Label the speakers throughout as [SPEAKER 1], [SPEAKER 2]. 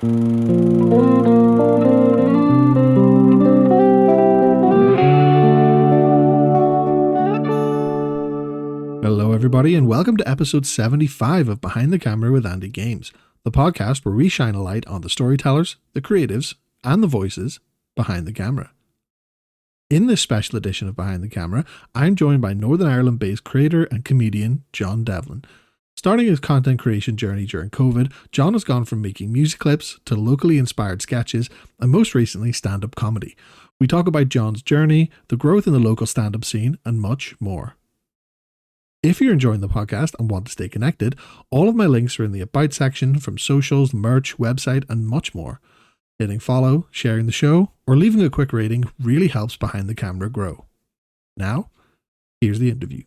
[SPEAKER 1] Hello, everybody, and welcome to episode 75 of Behind the Camera with Andy Games, the podcast where we shine a light on the storytellers, the creatives, and the voices behind the camera. In this special edition of Behind the Camera, I'm joined by Northern Ireland-based creator and comedian John Devlin. Starting his content creation journey during COVID, John has gone from making music clips to locally inspired sketches and most recently stand-up comedy. We talk about John's journey, the growth in the local stand-up scene, and much more. If you're enjoying the podcast and want to stay connected, all of my links are in the About section from socials, merch, website, and much more. Hitting follow, sharing the show, or leaving a quick rating really helps Behind the Camera grow. Now, here's the interview.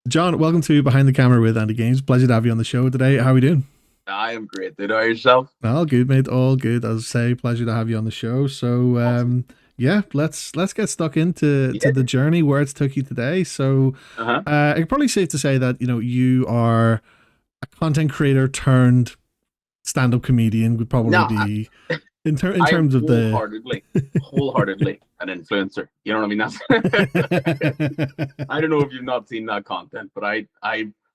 [SPEAKER 1] John, welcome to Behind the Camera with Andy Games. Pleasure to have you on the show today. How are we doing?
[SPEAKER 2] I am great. Did I yourself?
[SPEAKER 1] All good, mate. All good. As I say, pleasure to have you on the show. So,
[SPEAKER 2] Awesome.
[SPEAKER 1] yeah, let's get stuck into the journey where it's took you today. So, it's probably safe to say that you are a content creator turned stand-up comedian. Would probably be in terms of
[SPEAKER 2] wholeheartedly an influencer. You know what I mean? That's I don't know if you've not seen that content, but I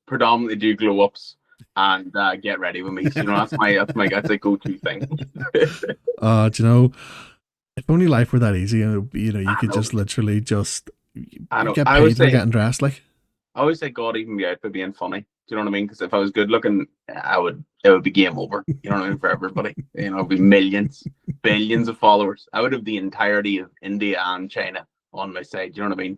[SPEAKER 2] predominantly do glow ups and get ready with me. So, that's a go-to thing.
[SPEAKER 1] Do you know? If only life were that easy, you could just literally just get paid for getting dressed. Like,
[SPEAKER 2] I always say God even be out for being funny. Do you know what I mean? Because if I was good looking, it would be game over. You know what I mean? For everybody, it'd be millions, billions of followers. I would have the entirety of India and China on my side. You know what I mean?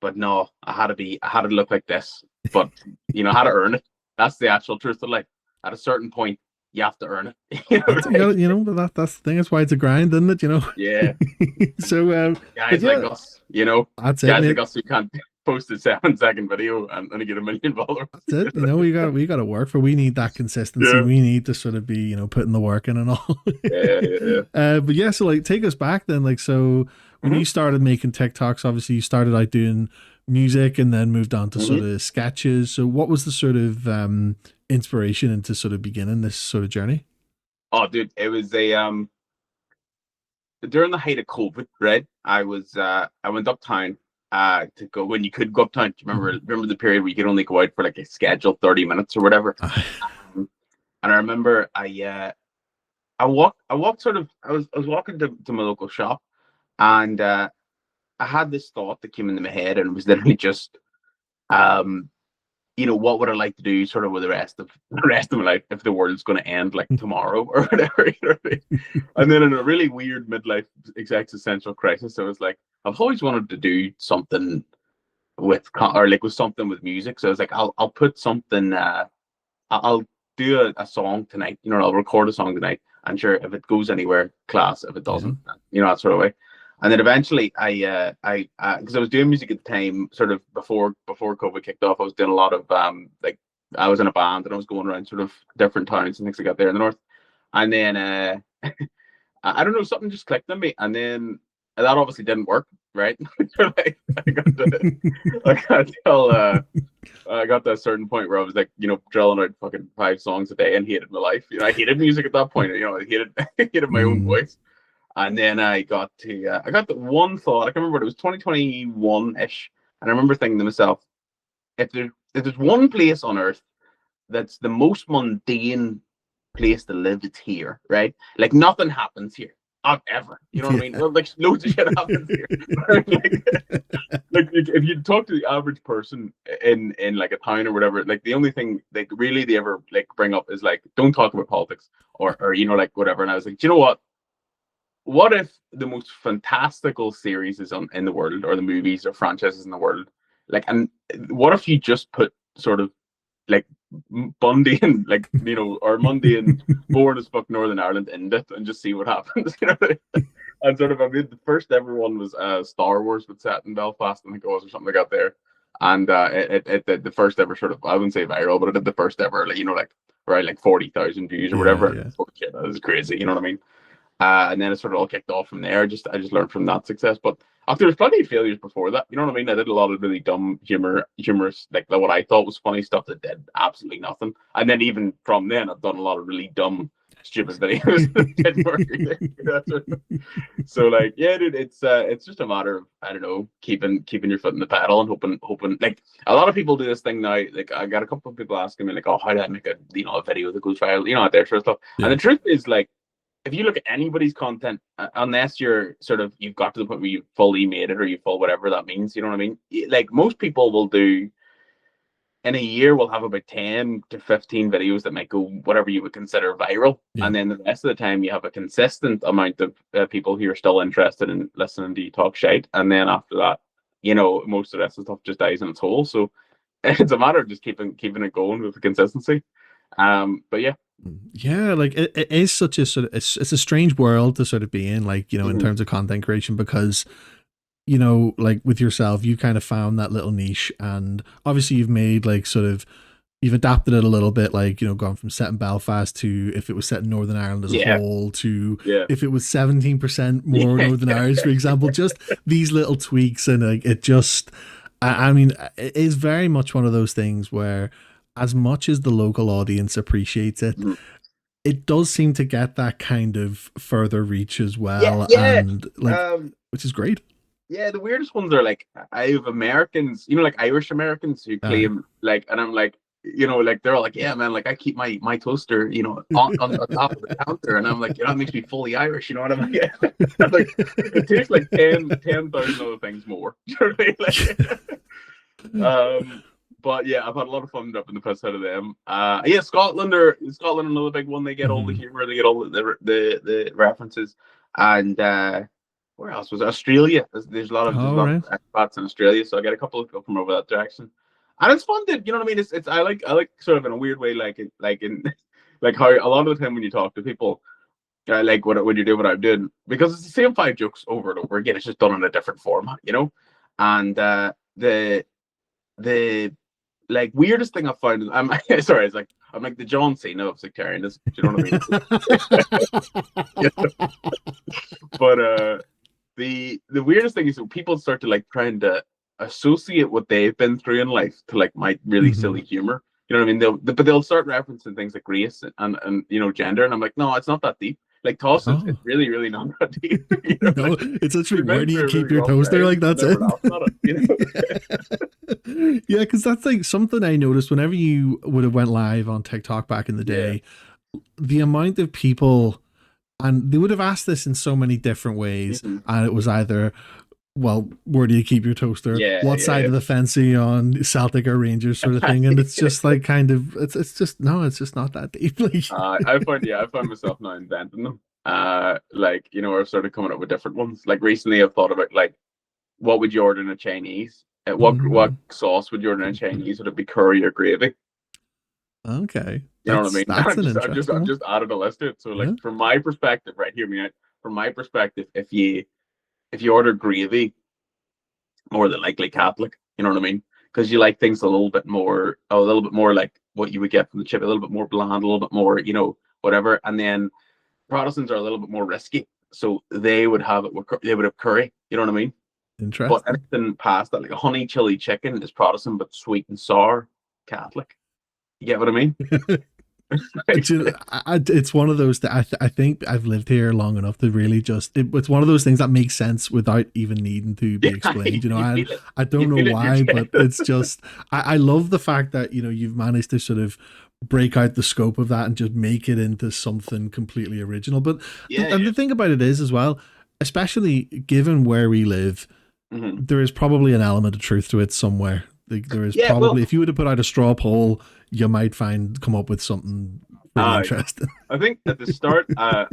[SPEAKER 2] But no, I had to look like this. But I had to earn it. That's the actual truth of life. At a certain point, you have to earn it.
[SPEAKER 1] That's the thing. That's why it's a grind, isn't it?
[SPEAKER 2] Yeah.
[SPEAKER 1] So
[SPEAKER 2] guys like us,
[SPEAKER 1] that's
[SPEAKER 2] guys
[SPEAKER 1] it,
[SPEAKER 2] like us who can't post a 7-second video and get 1 million followers.
[SPEAKER 1] That's it. We got to work for. We need that consistency. Yeah. We need to sort of be putting the work in and all.
[SPEAKER 2] Yeah.
[SPEAKER 1] But yeah, so take us back then. When you started making TikToks, obviously you started out doing music and then moved on to sort of sketches. So what was the sort of inspiration into sort of beginning this sort of journey?
[SPEAKER 2] Oh, dude, it was during the height of COVID, right? I went uptown to go when you could go uptown. Do you remember the period where you could only go out for like a scheduled 30 minutes or whatever? And I remember I walked sort of I was walking to my local shop, and I had this thought that came into my head, and it was literally just what would I like to do sort of with the rest of my life if the world's going to end like tomorrow or whatever, And then in a really weird midlife existential crisis, I was like, I've always wanted to do something with something with music. So I was like, I'll put something, I'll do a song tonight, I'll record a song tonight, and sure, if it goes anywhere, class. If it doesn't, that sort of way. And then eventually I because I was doing music at the time, sort of before COVID kicked off, I was doing a lot of I was in a band and I was going around sort of different towns and things like that there in the north. And then I don't know, something just clicked on me, and then that obviously didn't work, right? I got to a certain point where I was like, drilling out fucking 5 songs a day and hated my life. I hated music at that point. I hated my own voice. And then I got the one thought. I can't remember. It was 2021-ish, and I remember thinking to myself, if there's one place on earth that's the most mundane place to live, it's here, right? Like nothing happens here ever. You know what I mean? Like loads of shit happens here. like if you talk to the average person in like a town or whatever, like the only thing like really they ever like bring up is like, don't talk about politics or like whatever. And I was like, do you know what? What if the most fantastical series is in the world, or the movies or franchises in the world, and what if you just put sort of like Bundy and or Mundy and Born as Fuck Northern Ireland in it and just see what happens, And sort of I made the first ever one was Star Wars, but set in Belfast, I think it was, or something like that there, and it did the first ever sort of, I wouldn't say viral, but it did the first ever around 40,000 views or whatever.
[SPEAKER 1] Yeah.
[SPEAKER 2] Shit, that was crazy, you know what I mean? And then it sort of all kicked off from there. I just learned from that success. But after there's plenty of failures before that, you know what I mean? I did a lot of really dumb humorous, like what I thought was funny stuff that did absolutely nothing. And then even from then, I've done a lot of really dumb, stupid videos that didn't work. So like, yeah, dude, it's just a matter of, I don't know, keeping your foot in the pedal and hoping. Like a lot of people do this thing now. Like I got a couple of people asking me like, oh, how do I make a video that goes viral? Out there sort of stuff. And
[SPEAKER 1] Yeah.
[SPEAKER 2] the truth is like, if you look at anybody's content, unless you're sort of you've got to the point where you fully made it or you full whatever that means, you know what I mean? Like most people will do in a year, we'll have about 10 to 15 videos that might go whatever you would consider viral.
[SPEAKER 1] Yeah.
[SPEAKER 2] And then the rest of the time, you have a consistent amount of people who are still interested in listening to you talk shite. And then after that, most of the rest of the stuff just dies in its hole. So it's a matter of just keeping it going with the consistency. But yeah.
[SPEAKER 1] Yeah, like it is such a sort of it's a strange world to sort of be in, like, in
[SPEAKER 2] Mhm.
[SPEAKER 1] terms of content creation, because like with yourself, you kind of found that little niche, and obviously you've made like sort of you've adapted it a little bit, like, gone from set in Belfast to if it was set in Northern Ireland as a
[SPEAKER 2] Yeah.
[SPEAKER 1] whole to
[SPEAKER 2] Yeah.
[SPEAKER 1] if it was 17% more
[SPEAKER 2] Yeah.
[SPEAKER 1] Northern Irish, for example. Just these little tweaks, and like it just, I mean, it is very much one of those things where, as much as the local audience appreciates it,
[SPEAKER 2] Mhm.
[SPEAKER 1] it does seem to get that kind of further reach as
[SPEAKER 2] Yeah.
[SPEAKER 1] well,
[SPEAKER 2] Yeah.
[SPEAKER 1] and like, which is great.
[SPEAKER 2] Yeah, the weirdest ones are like I have Americans, like Irish Americans who claim like, and I'm like, like they're all like, yeah, man, like I keep my toaster, on the top of the counter, and I'm like, that makes me fully Irish, you know what I mean? I'm like, it tastes like 10,000 other things more. You know what I mean? Like, but yeah, I've had a lot of fun up in the piss out of them. Yeah, Scotland another big one. They get all the humor, they get all the references, and where else was it? Australia? There's a lot of expats in Australia, so I get a couple of people from over that direction, and it's fun. You know what I mean? It's I like sort of in a weird way, like in like how a lot of the time when you talk to people, like when you do what I'm doing, because it's the same 5 jokes over and over again. It's just done in a different format, and the like weirdest thing I found is I'm sorry, I'm like the John Cena of sectarianism. Do you know what I mean? But the weirdest thing is when people start to like trying to associate what they've been through in life to like my really silly humor. You know what I mean? They'll start referencing things like race and gender, and I'm like, no, it's not that deep. Like toss it's really, really not that deep.
[SPEAKER 1] No, it's literally where do you keep your toaster? Like that's it. Yeah, because that's like something I noticed whenever you would have went live on TikTok back in the day. The amount of people, and they would have asked this in so many different ways, and it was either, well, where do you keep your toaster? What side of the fence are you on, Celtic or Rangers, sort of thing? And it's just like kind of, it's just not that deep. Like,
[SPEAKER 2] I find myself now inventing them. Like I've started coming up with different ones. Like recently, I've thought about like, what would you order in a Chinese? What sauce would you order in a Chinese? Would it be curry or gravy?
[SPEAKER 1] Okay,
[SPEAKER 2] you know what I mean?
[SPEAKER 1] That's an
[SPEAKER 2] I've
[SPEAKER 1] interesting.
[SPEAKER 2] just added a list to it. So like from my perspective, right, hear me out. From my perspective, if you order gravy, more than likely Catholic. You know what I mean? Because you like things a little bit more like what you would get from the chip, a little bit more bland, a little bit more, whatever. And then Protestants are a little bit more risky, so they would have curry. You know what I mean?
[SPEAKER 1] Interesting.
[SPEAKER 2] But anything past that, like a honey chili chicken, is Protestant but sweet and sour Catholic. You get what I mean?
[SPEAKER 1] It's one of those that I think I've lived here long enough to really just it's one of those things that makes sense without even needing to be explained. I don't know why, but it's just I love the fact that you've managed to sort of break out the scope of that and just make it into something completely original. But the thing about it is as well, especially given where we live, there is probably an element of truth to it somewhere. There is probably, if you were to put out a straw poll, you might come up with something pretty interesting.
[SPEAKER 2] I think at the start, I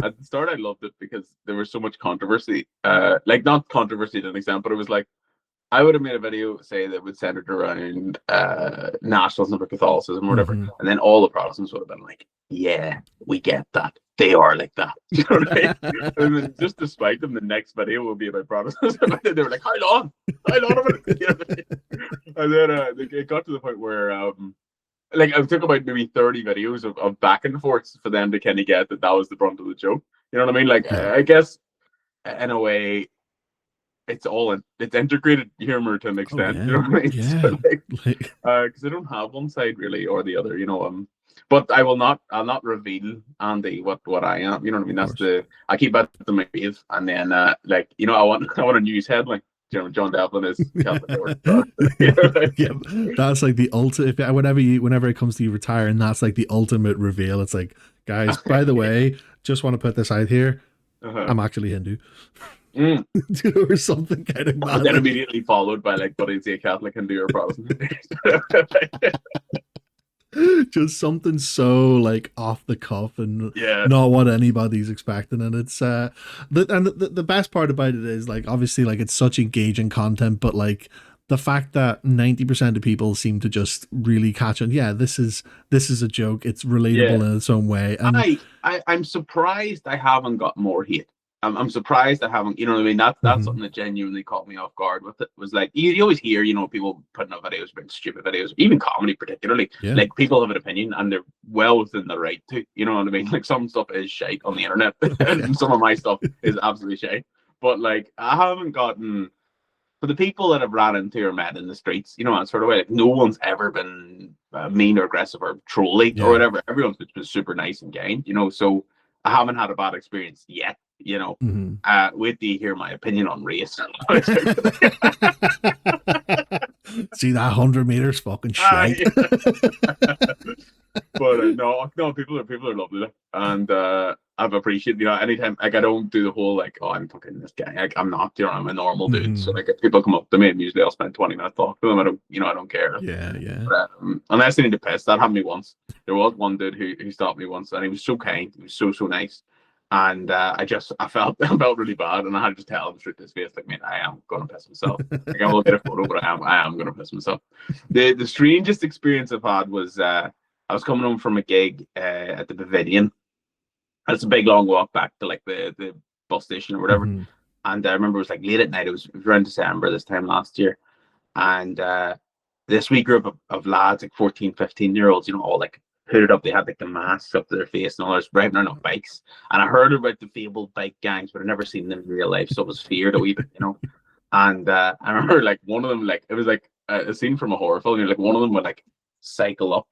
[SPEAKER 2] loved it because there was so much controversy. Like not controversy to an extent, but it was like I would have made a video, say, that would centered around nationalism or Catholicism or whatever, and then all the Protestants would have been like, "Yeah, we get that. They are like that." You know what I mean? And then just despite them, the next video will be about Protestants. And they were like, "How long of it?" You know what I mean? And then it got to the point where like it took about maybe 30 videos of back and forth for them to kind of get that was the brunt of the joke. You know what I mean? Like
[SPEAKER 1] Yeah.
[SPEAKER 2] I guess in a way, it's integrated humor to an
[SPEAKER 1] Oh
[SPEAKER 2] extent. You
[SPEAKER 1] yeah.
[SPEAKER 2] know what I mean? So
[SPEAKER 1] Yeah.
[SPEAKER 2] like,
[SPEAKER 1] Like
[SPEAKER 2] because I don't have one side really or the other. But I'll not reveal Andy what I am. You know what I
[SPEAKER 1] of
[SPEAKER 2] mean?
[SPEAKER 1] course.
[SPEAKER 2] I keep that to my grave, and then like I want I want a news headline. John Devlin is Catholic Orthodox. You know,
[SPEAKER 1] Yeah, that's like the ultimate. Whenever it comes to you retiring, that's like the ultimate reveal. It's like, guys, by the way, just want to put this out here.
[SPEAKER 2] uh-huh.
[SPEAKER 1] I'm actually Hindu,
[SPEAKER 2] Mm.
[SPEAKER 1] or something kind of
[SPEAKER 2] And
[SPEAKER 1] mad.
[SPEAKER 2] then
[SPEAKER 1] Like,
[SPEAKER 2] immediately followed by like, but is he a Catholic, Hindu, or Protestant?
[SPEAKER 1] just something so like off the cuff and
[SPEAKER 2] Yeah,
[SPEAKER 1] not what anybody's expecting. And it's the best part about it is like obviously like it's such engaging content, but like the fact that 90% of people seem to just really catch on. Yeah, this is a joke. It's
[SPEAKER 2] yeah.
[SPEAKER 1] relatable in its own way. And
[SPEAKER 2] I'm surprised I haven't got more hate. I'm surprised I haven't. You know what I mean? That's
[SPEAKER 1] mhm,
[SPEAKER 2] something that genuinely caught me off guard with it. Was like you always hear, people putting up videos about stupid videos, even comedy particularly.
[SPEAKER 1] yeah.
[SPEAKER 2] Like people have an opinion and they're well within the right to. You know what I mean? Like some stuff is shite on the internet,
[SPEAKER 1] Oh yeah.
[SPEAKER 2] and some of my stuff is absolutely shite. But like I haven't gotten for the people that have ran into or met in the streets, that sort of way. Like no one's ever been mean or aggressive or trolly or
[SPEAKER 1] Yeah.
[SPEAKER 2] whatever. Everyone's been super nice and kind, So I haven't had a bad experience yet,
[SPEAKER 1] Mhm.
[SPEAKER 2] Wait till you hear my opinion on race.
[SPEAKER 1] See that 100 meters fucking shite.
[SPEAKER 2] Yeah. But no, people are lovely, and I've appreciated, anytime like I don't do the whole like, oh, I'm fucking this guy. Like I'm not, I'm a normal dude. So
[SPEAKER 1] Mhm.
[SPEAKER 2] like if people come up to me, and usually I'll spend 20 minutes talking to them. I don't care.
[SPEAKER 1] Yeah, yeah.
[SPEAKER 2] But, unless they need to piss, that happened to me once. There was one dude who stopped me once, and he was so kind. He was so nice, and I felt I felt really bad, and I had to just tell him straight to his face, like, man, I am gonna piss myself. Like I will get a photo, but I am gonna piss myself. The strangest experience I've had was I was coming home from a gig at the Pavilion. It's a big long walk back to like the bus station or whatever.
[SPEAKER 1] Mhm.
[SPEAKER 2] And I remember it was like late at night. It was around December this time last year, and this wee group of lads, like 14, 15-year olds, all like hooded up. They had like the masks up to their face and all this, driving around on bikes. And I heard about the fabled bike gangs, but I never seen them in real life, so it was feared a wee bit. And I remember like one of them, like it was like a scene from a horror film. Like one of them would like cycle up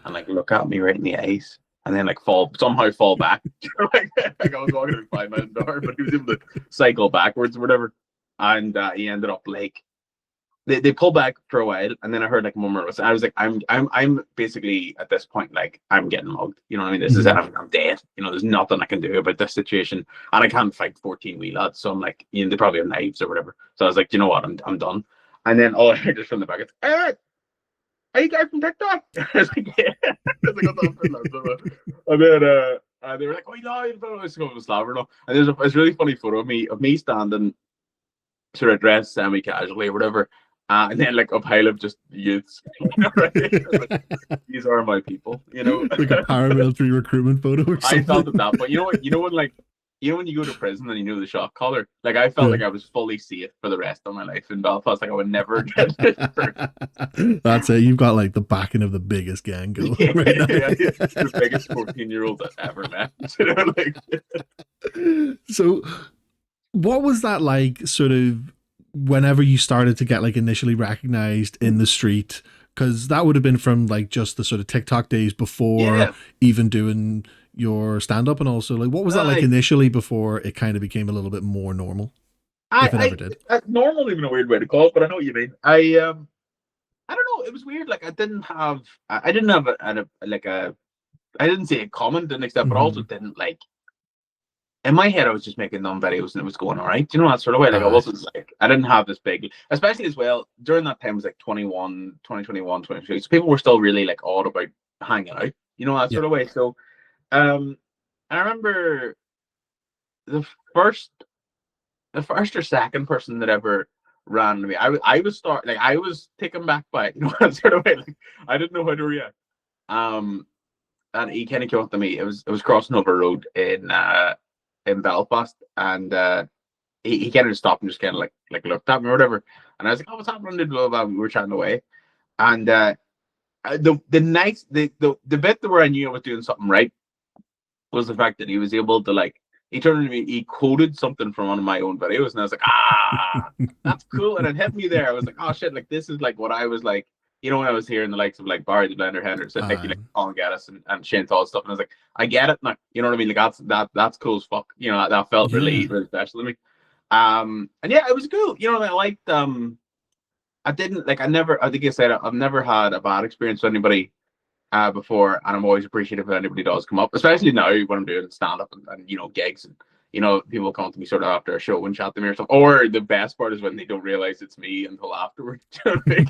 [SPEAKER 2] and like look at me right in the eyes, and then like somehow fall back. like I was walking at 5 miles an hour, but he was able to cycle backwards or whatever. And he ended up like they pulled back for a while, and then I heard like murmur. I was like, I'm basically at this point like I'm getting mugged. You know what I mean? This is it.
[SPEAKER 1] Mhm.
[SPEAKER 2] I'm dead. There's nothing I can do about this situation, and I can't fight 14 wee lads. So I'm like, they probably have knives or whatever. So I was like, you know what? I'm done. And then all I heard just from the back is, are you guys from TikTok? I was like, yeah. I was like, what's up? And then they were like, oh, you know, I was going to Slaver and there's a really funny photo of me standing sort of dressed semi-casually or whatever. And then like a pile of just youths, right? Like, these are my people.
[SPEAKER 1] Like a paramilitary recruitment photo or
[SPEAKER 2] I felt
[SPEAKER 1] something.
[SPEAKER 2] at that point. You know what? When you go to prison and you know the shock collar, like I felt
[SPEAKER 1] Yeah.
[SPEAKER 2] like I was fully safe for the rest of my life in Belfast. Like I would never get it.
[SPEAKER 1] That's it. You've got like the backing of the biggest gang going
[SPEAKER 2] Yeah,
[SPEAKER 1] right now.
[SPEAKER 2] yeah, the biggest 14-year-old I've ever met. Like,
[SPEAKER 1] So, what was that like, sort of, whenever you started to get like initially recognized in the street? Because that would have been from like just the sort of TikTok days before
[SPEAKER 2] yeah,
[SPEAKER 1] even doing your stand up, and also like what was that like
[SPEAKER 2] I,
[SPEAKER 1] initially before it kind of became a little bit more normal, if it ever did?
[SPEAKER 2] normal even a weird way to call it, but I know what you mean. I don't know. It was weird. Like I didn't have I didn't see a comment, didn't accept, but also
[SPEAKER 1] Mm-hmm.
[SPEAKER 2] didn't like. In my head, I was just making dumb videos and it was going all right. That sort of way? Like, I
[SPEAKER 1] Aye.
[SPEAKER 2] wasn't like, I didn't have this big, especially as well, during that time, it was like 2021, 2022. So people were still really like odd about hanging out, that
[SPEAKER 1] Yeah.
[SPEAKER 2] sort of way. So, um, I remember the first, the first or second person that ever ran to me, I was taken back by it, that sort of way. Like, I didn't know how to react. Um, and he kind of came up to me. It was crossing over a road in Belfast, and he kind of stopped and just kind of like looked at me or whatever. And I was like, "Oh, what's happening?" Blah, blah, blah. We were chatting away, and the bit where I knew I was doing something right was the fact that he was able to like he turned to me, he quoted something from one of my own videos, and I was like, that's cool. And it hit me there. I was like, oh shit, like this is like what I was like, when I was hearing the likes of like Barry the Blender Henderson, Nicky, like Colin Gaddis and Shane Tall stuff, and I was like, I get it now. You know what I mean? Like that's cool as fuck. That felt really special to me. And yeah, it was cool. I liked I didn't like I never I think I said I've never had a bad experience with anybody before, and I'm always appreciative if anybody does come up, especially now when I'm doing stand up and gigs, and people come to me sort of after a show and chat to me or something. Or the best part is when they don't realize it's me until afterwards. You know what I mean?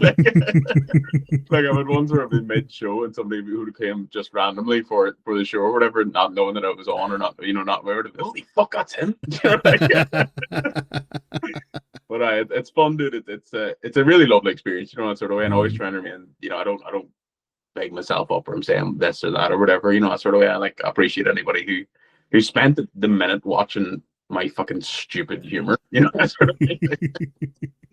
[SPEAKER 2] Like I had once where I've been mid show and somebody who came just randomly for the show or whatever, not knowing that I was on or not, not aware of it. Holy fuck, that's him. But it's fun, dude. It's a really lovely experience, that sort of way. And always trying to remain, I don't big myself up or I'm saying this or that or whatever, that sort of way. I like appreciate anybody who spent the minute watching my fucking stupid humor, that sort of thing.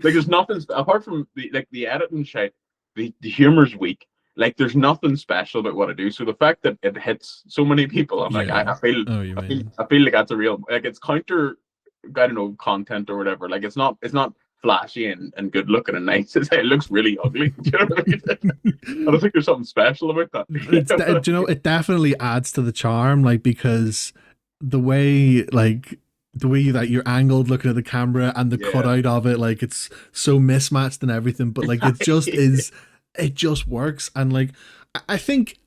[SPEAKER 2] Like there's nothing apart from the editing shit, the humor's weak. Like there's nothing special about what I do. So the fact that it hits so many people, I'm like, I feel like that's a real, like it's counter, I don't know, content or whatever. Like it's not flashy and good looking and nice. It looks really ugly. Do you know what I mean? I don't think there's something special about that.
[SPEAKER 1] It definitely adds to the charm, like, because the way that you're angled looking at the camera and the cutout of it, like it's so mismatched and everything, but like it just works. And like I think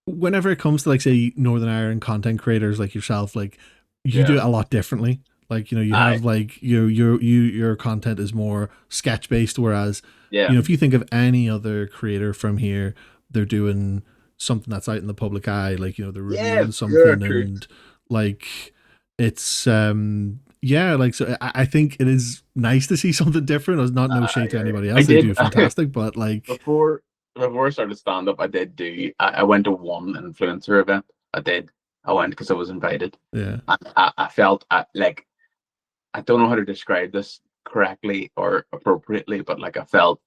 [SPEAKER 1] whenever it comes to like say Northern Ireland content creators like yourself, like you do it a lot differently. Like, you have like your content is more sketch based, whereas if you think of any other creator from here, they're doing something that's out in the public eye, like they're reviewing something and like it's like, so I think it is nice to see something different. It's not no shade to anybody else. They do fantastic, but like
[SPEAKER 2] before I started stand up, I went to one influencer event. I went because I was invited.
[SPEAKER 1] Yeah.
[SPEAKER 2] I felt like, I don't know how to describe this correctly or appropriately, but like I felt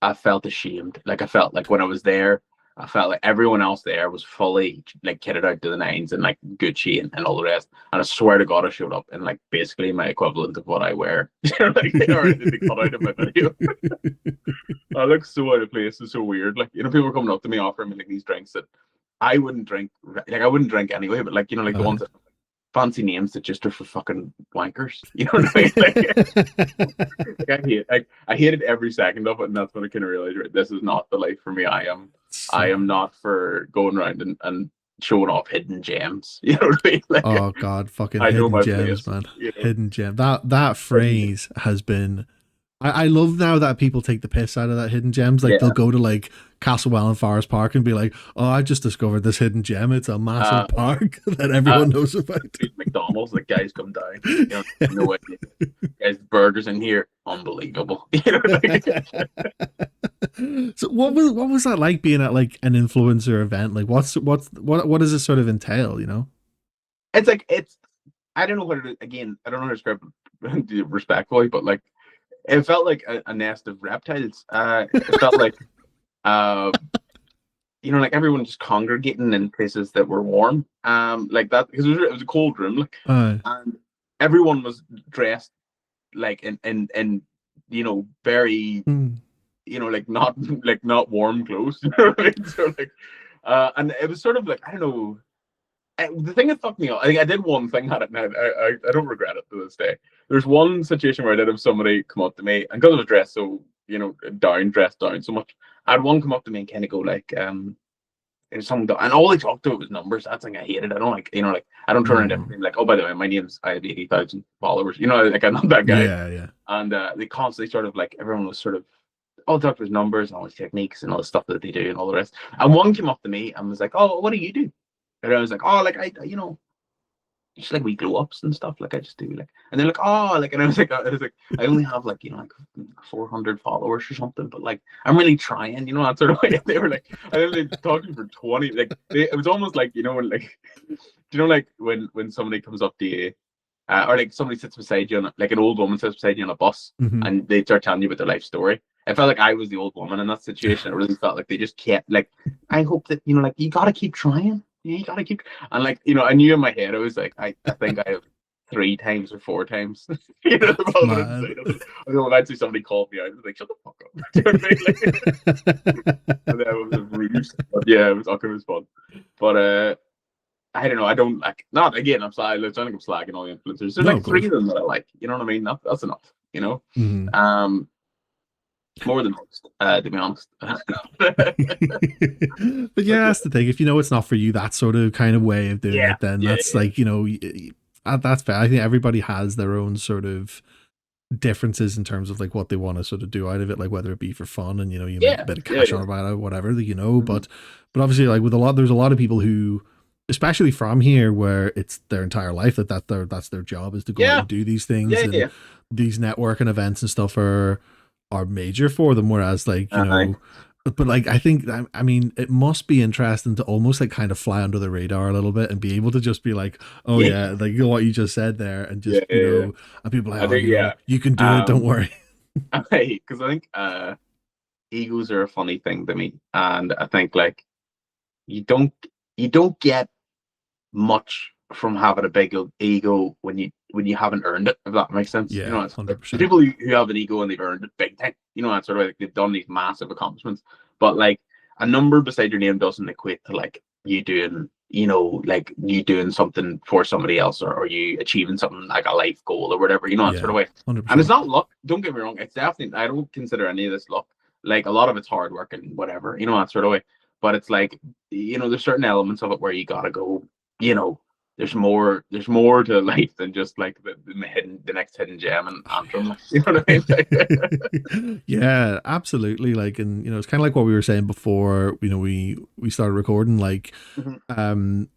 [SPEAKER 2] ashamed. Like I felt like when I was there, I felt like everyone else there was fully like kitted out to the nines and like Gucci and all the rest. And I swear to God, I showed up in like basically my equivalent of what I wear. Like they cut out of my video. I look so out of place. It's so weird. Like people were coming up to me offering me like these drinks that I wouldn't drink. Like I wouldn't drink anyway. But like the ones that fancy names that just are for fucking wankers. You know what I mean? Like, I hated every second of it, and that's when I kind of realized, right, this is not the life for me. I am not for going around and showing off hidden gems. You know what I mean? Like,
[SPEAKER 1] oh God, fucking hidden gems, place, man. Hidden gem. That phrase has been. I love now that people take the piss out of that hidden gems. Like they'll go to like Castlewell and Forest Park and be like, "Oh, I just discovered this hidden gem. It's a massive park that everyone knows about."
[SPEAKER 2] McDonald's, like guys come down. No way. Guys, burgers in here, unbelievable.
[SPEAKER 1] So what was that like being at like an influencer event? Like what does it sort of entail?
[SPEAKER 2] It's like I don't know what it is. Again, I don't know how to describe it respectfully, but like. It felt like a nest of reptiles. It felt like, like everyone just congregating in places that were warm. Like that because it was a cold room, like, and everyone was dressed like in very, not warm clothes. You know what I mean? So like, and it was sort of like I don't know. The thing that fucked me up, I think I did one thing at it now. I don't regret it to this day. There's one situation where I did have somebody come up to me, and because I was dressed so, dressed down so much, I had one come up to me and kind of go like, and all they talked about was numbers. That's thing I hated. I don't like, I don't turn around everything like, oh, by the way, I have 80,000 followers. Like I'm not that guy.
[SPEAKER 1] Yeah.
[SPEAKER 2] And they constantly sort of like, everyone was sort of, all they talked was numbers and all these techniques and all the stuff that they do and all the rest. And one came up to me and was like, oh, what do you do? And I was like, oh, like I just like we glow ups and stuff. Like I just do like, and they're like, oh, like, and I was like, I only have like, like 400 followers or something, but like, I'm really trying, that sort of way. They were like, I was like talking for 20, like, it was almost like, when like, like when somebody comes up to you, or like somebody sits beside you, like an old woman sits beside you on a bus, and they start telling you about their life story. I felt like I was the old woman in that situation. I really felt like they just kept like, I hope that, like, you got to keep trying. you gotta keep, and like, I knew in my head, I was like, I think I have 3 times or 4 times, the
[SPEAKER 1] That's
[SPEAKER 2] problem
[SPEAKER 1] mad.
[SPEAKER 2] inside of it. Until eventually somebody called me out. I was like, shut the fuck up. Do you know what I mean? And then it was a ruse. But yeah, it was fun. But I don't know. I don't like. Not again. I sound like I'm slagging all the influencers. There's
[SPEAKER 1] No,
[SPEAKER 2] like
[SPEAKER 1] of
[SPEAKER 2] three
[SPEAKER 1] course.
[SPEAKER 2] of them that I like. You know what I mean? That's enough.
[SPEAKER 1] Mhm.
[SPEAKER 2] Um, more than most, to be honest.
[SPEAKER 1] But
[SPEAKER 2] But
[SPEAKER 1] yeah,
[SPEAKER 2] yeah,
[SPEAKER 1] that's the thing. If you know it's not for you, that sort of kind of way of doing
[SPEAKER 2] yeah,
[SPEAKER 1] it, then
[SPEAKER 2] yeah,
[SPEAKER 1] that's
[SPEAKER 2] yeah.
[SPEAKER 1] like, that's fair. I think everybody has their own sort of differences in terms of like what they want to sort of do out of it, like whether it be for fun and you make a
[SPEAKER 2] Yeah,
[SPEAKER 1] bit of
[SPEAKER 2] yeah,
[SPEAKER 1] cash
[SPEAKER 2] yeah.
[SPEAKER 1] on about it, whatever,
[SPEAKER 2] Mhm.
[SPEAKER 1] but obviously like there's a lot of people who, especially from here, where it's their entire life that's their job is to go out
[SPEAKER 2] Yeah,
[SPEAKER 1] and do these things,
[SPEAKER 2] yeah,
[SPEAKER 1] and
[SPEAKER 2] yeah.
[SPEAKER 1] these networking events and stuff are major for them. Whereas like
[SPEAKER 2] Aye.
[SPEAKER 1] but like I think I mean it must be interesting to almost like kind of fly under the radar a little bit and be able to just be like, oh
[SPEAKER 2] Yeah,
[SPEAKER 1] yeah, like what you just said there, and
[SPEAKER 2] yeah,
[SPEAKER 1] just
[SPEAKER 2] yeah, yeah.
[SPEAKER 1] and people are like,
[SPEAKER 2] I
[SPEAKER 1] oh,
[SPEAKER 2] think, yeah.
[SPEAKER 1] you can do it, don't
[SPEAKER 2] Um,
[SPEAKER 1] worry.
[SPEAKER 2] because I think egos are a funny thing to me, and I think like you don't you don't get much from having a big ego when you haven't earned it, if that makes sense.
[SPEAKER 1] Yeah,
[SPEAKER 2] It's like the
[SPEAKER 1] 100%.
[SPEAKER 2] people who have an ego and they've earned it big time. It's sort of like they've done these massive accomplishments. But like a number beside your name doesn't equate to like you doing, like you doing something for somebody else, or you achieving something like a life goal or whatever, that sort
[SPEAKER 1] Yeah,
[SPEAKER 2] of way. And it's
[SPEAKER 1] 100%.
[SPEAKER 2] not luck, don't get me wrong. It's definitely, I don't consider any of this luck. Like a lot of it's hard work and whatever, that sort of way. But it's like, there's certain elements of it where you gotta go, you know, there's more to life than just like the next hidden gem and Antrim. Like, you know what I mean?
[SPEAKER 1] Yeah, absolutely. Like, and it's kind of like what we were saying before. We started recording. Like,
[SPEAKER 2] Mhm.
[SPEAKER 1] um,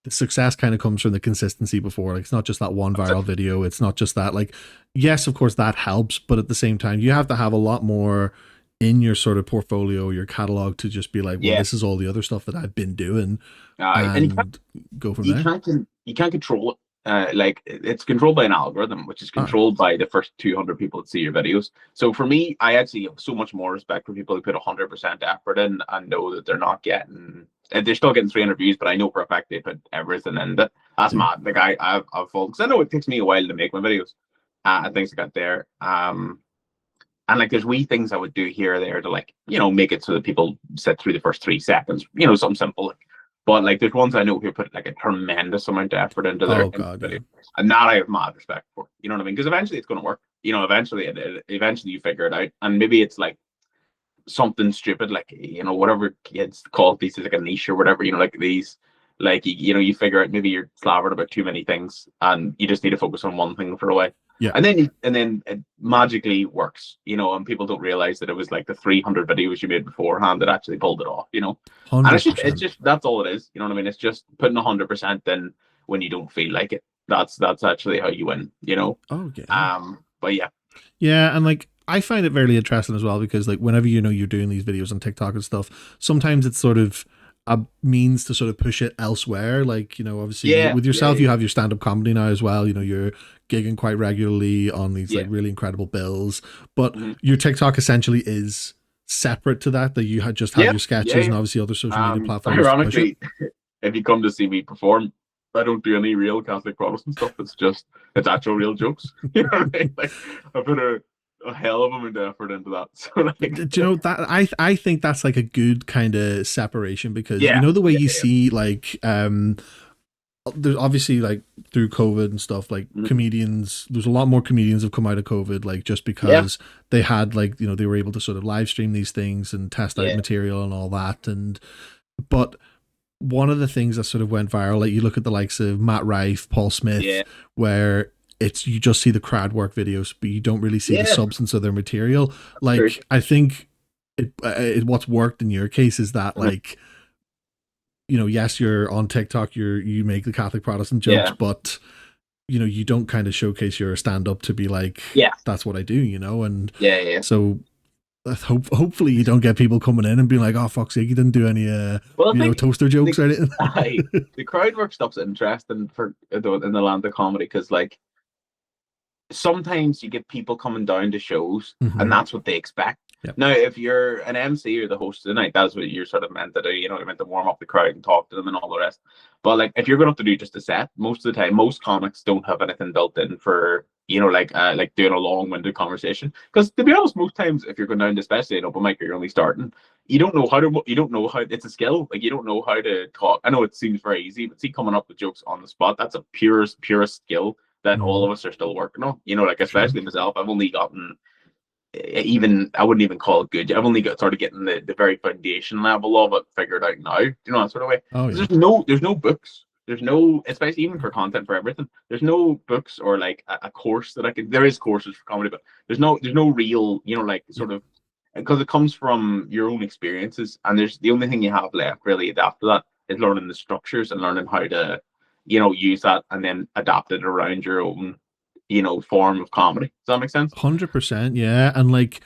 [SPEAKER 1] the success kind of comes from the consistency before. Like, it's not just that one
[SPEAKER 2] That's it.
[SPEAKER 1] viral video. It's not just that. Like, yes, of course that helps, but at the same time, you have to have a lot more in your sort of portfolio, your catalog, to just be like, well,
[SPEAKER 2] Yeah.
[SPEAKER 1] this is all the other stuff that I've been doing,
[SPEAKER 2] And
[SPEAKER 1] and go from
[SPEAKER 2] you
[SPEAKER 1] there.
[SPEAKER 2] can't you can't control it. Like it's controlled by an algorithm, which is
[SPEAKER 1] Ah,
[SPEAKER 2] controlled by the first 200 people that see your videos. So for me, I actually have so much more respect for people who put 100% effort in and know that they're not getting. They're still getting 300 views, but I know for a fact they put everything in it. That's
[SPEAKER 1] yeah,
[SPEAKER 2] mad. Like I've because I know it takes me a while to make my videos, and things like that there. And like there's wee things I would do here or there to like, make it so that people sit through the first 3 seconds, something simple. Like, but like there's ones I know who put like a tremendous amount of effort into
[SPEAKER 1] oh
[SPEAKER 2] into
[SPEAKER 1] god,
[SPEAKER 2] the
[SPEAKER 1] yeah,
[SPEAKER 2] video. And that I have mad respect for. You know what I mean? Because eventually it's gonna work. Eventually eventually you figure it out. And maybe it's like something stupid, like whatever kids call these is like a niche or whatever, like these like you figure out maybe you're slavered about too many things and you just need to focus on one thing for a while,
[SPEAKER 1] yeah,
[SPEAKER 2] and then it magically works, and people don't realize that it was like the 300 videos you made beforehand that actually pulled it off, and it's
[SPEAKER 1] hundred
[SPEAKER 2] just it's
[SPEAKER 1] percent.
[SPEAKER 2] just that's all it is, you know what I mean? It's just putting 100% in when you don't feel like it. That's actually how you win.
[SPEAKER 1] Oh yeah.
[SPEAKER 2] But yeah.
[SPEAKER 1] Yeah, and like I find it very interesting as well because like whenever you're doing these videos on TikTok and stuff, sometimes it's sort of a means to sort of push it elsewhere. Like, obviously
[SPEAKER 2] Yeah,
[SPEAKER 1] with
[SPEAKER 2] yeah,
[SPEAKER 1] yourself, you
[SPEAKER 2] yeah,
[SPEAKER 1] have your stand up comedy now as well. You're gigging quite regularly on these like
[SPEAKER 2] yeah.
[SPEAKER 1] really incredible bills. But
[SPEAKER 2] Mhm.
[SPEAKER 1] your TikTok essentially is separate to that you had just have
[SPEAKER 2] Yeah,
[SPEAKER 1] your
[SPEAKER 2] yeah,
[SPEAKER 1] sketches
[SPEAKER 2] yeah.
[SPEAKER 1] and obviously other social media platforms to push it.
[SPEAKER 2] Ironically, if you come to see me perform, I don't do any real Catholic Protestant stuff. It's actual real jokes. You know what I mean? Like I put a hell of amount of effort into that. So like,
[SPEAKER 1] Do you know that I think that's like a good kind of separation because
[SPEAKER 2] yeah,
[SPEAKER 1] the way
[SPEAKER 2] yeah,
[SPEAKER 1] you
[SPEAKER 2] yeah.
[SPEAKER 1] see like there's obviously like through COVID and stuff like
[SPEAKER 2] Mhm.
[SPEAKER 1] comedians, there's a lot more comedians have come out of COVID like just
[SPEAKER 2] Yeah,
[SPEAKER 1] because they had like they were able to sort of live stream these things and test out
[SPEAKER 2] yeah,
[SPEAKER 1] material and all that. And but one of the things that sort of went viral, like you look at the likes of Matt Rife, Paul Smith,
[SPEAKER 2] yeah,
[SPEAKER 1] where it's you just see the crowd work videos but you don't really see the
[SPEAKER 2] yeah.
[SPEAKER 1] substance of their material.
[SPEAKER 2] That's true.
[SPEAKER 1] Like I think what's worked in your case is that
[SPEAKER 2] Mhm.
[SPEAKER 1] like yes, you're on TikTok, you make the Catholic Protestant jokes,
[SPEAKER 2] Yeah,
[SPEAKER 1] but you don't kind of showcase your stand up to be like,
[SPEAKER 2] yeah,
[SPEAKER 1] that's what I do, and
[SPEAKER 2] yeah, yeah.
[SPEAKER 1] so hopefully you don't get people coming in and being like, oh fuck's sake, you didn't do any
[SPEAKER 2] Well, I think
[SPEAKER 1] toaster jokes
[SPEAKER 2] the
[SPEAKER 1] or anything.
[SPEAKER 2] the crowd work stuff's interesting for in the land of comedy because like sometimes you get people coming down to shows and
[SPEAKER 1] Hmm.
[SPEAKER 2] that's what they expect.
[SPEAKER 1] Yeah.
[SPEAKER 2] Now, if you're an MC or the host of the night, that's what you're sort of meant to do. You know, you're meant to warm up the crowd and talk to them and all the rest. But like, if you're going to have to do just a set, most of the time, most comics don't have anything built in for like doing a long-winded conversation. Because to be honest, most times if you're going down, to especially an open mic, you're only starting, you don't know how it's a skill. Like you don't know how to talk. I know it seems very easy, but see, coming up with jokes on the spot, that's a purest skill that all
[SPEAKER 1] Mm,
[SPEAKER 2] of us are still working on. You know, like
[SPEAKER 1] sure.
[SPEAKER 2] especially myself, I've only gotten even I wouldn't even call it good. I've only got started getting the very foundation level of it figured out now. You know, that sort of way.
[SPEAKER 1] Oh
[SPEAKER 2] Because
[SPEAKER 1] yeah.
[SPEAKER 2] there's no books. There's no, especially even for content for everything. There's no books or like a course that I could. There is courses for comedy, but there's no real, like
[SPEAKER 1] Yeah.
[SPEAKER 2] sort of, because it comes from your own experiences, and there's the only thing you have left really after that is learning the structures and learning how to, use that and then adapt it around your own, form of comedy. Does that make sense?
[SPEAKER 1] 100%, yeah. And like,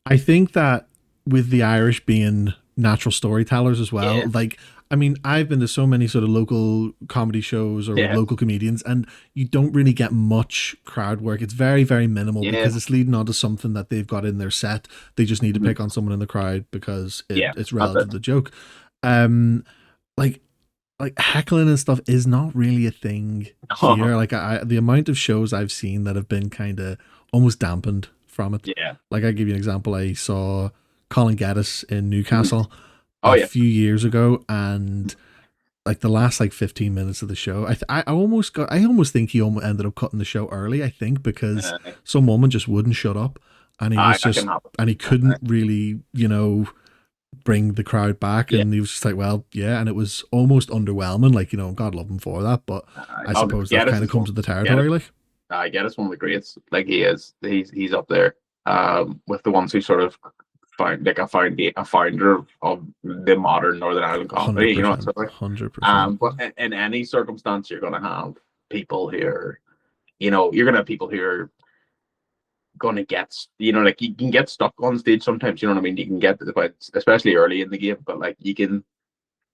[SPEAKER 1] I think that with the Irish being natural storytellers as well,
[SPEAKER 2] Yeah.
[SPEAKER 1] like, I mean, I've been to so many sort of local comedy shows or with
[SPEAKER 2] Yeah.
[SPEAKER 1] local comedians, and you don't really get much crowd work. It's very, very minimal
[SPEAKER 2] Yeah.
[SPEAKER 1] because it's leading on to something that they've got in their set. They just need to
[SPEAKER 2] Mhm.
[SPEAKER 1] pick on someone in the crowd because
[SPEAKER 2] Yeah.
[SPEAKER 1] it's
[SPEAKER 2] That's
[SPEAKER 1] relative
[SPEAKER 2] it.
[SPEAKER 1] to the joke. Um, like heckling and stuff is not really a thing here. Like the amount of shows I've seen that have been kind of almost dampened from it.
[SPEAKER 2] Yeah.
[SPEAKER 1] Like I give you an example. I saw Colin Geddes in
[SPEAKER 2] Mhm.
[SPEAKER 1] Newcastle
[SPEAKER 2] Oh
[SPEAKER 1] a
[SPEAKER 2] yeah.
[SPEAKER 1] few years ago, and like the last like 15 minutes of the show, I almost think he almost ended up cutting the show early. I think because
[SPEAKER 2] Uh,
[SPEAKER 1] some woman just wouldn't shut up, and he was
[SPEAKER 2] that can
[SPEAKER 1] just
[SPEAKER 2] happen.
[SPEAKER 1] and he couldn't really bring the crowd back,
[SPEAKER 2] Yeah.
[SPEAKER 1] and he was just like, well, yeah, and it was almost underwhelming. Like, God love him for that, but I
[SPEAKER 2] Oh,
[SPEAKER 1] suppose that
[SPEAKER 2] Geddes
[SPEAKER 1] kind of
[SPEAKER 2] is one.
[SPEAKER 1] comes with the
[SPEAKER 2] Geddes,
[SPEAKER 1] territory. Like,
[SPEAKER 2] Geddes one of the greats. Like he is. He's up there. With the ones who sort of find like a founder of the modern Northern Ireland comedy. You know,
[SPEAKER 1] 100%,
[SPEAKER 2] sort of.
[SPEAKER 1] 100%.
[SPEAKER 2] But in any circumstance, you're going to have people here. You're going to have people who are going to get. Like you can get stuck on stage sometimes. You know what I mean? You can get, especially early in the game, but like you can,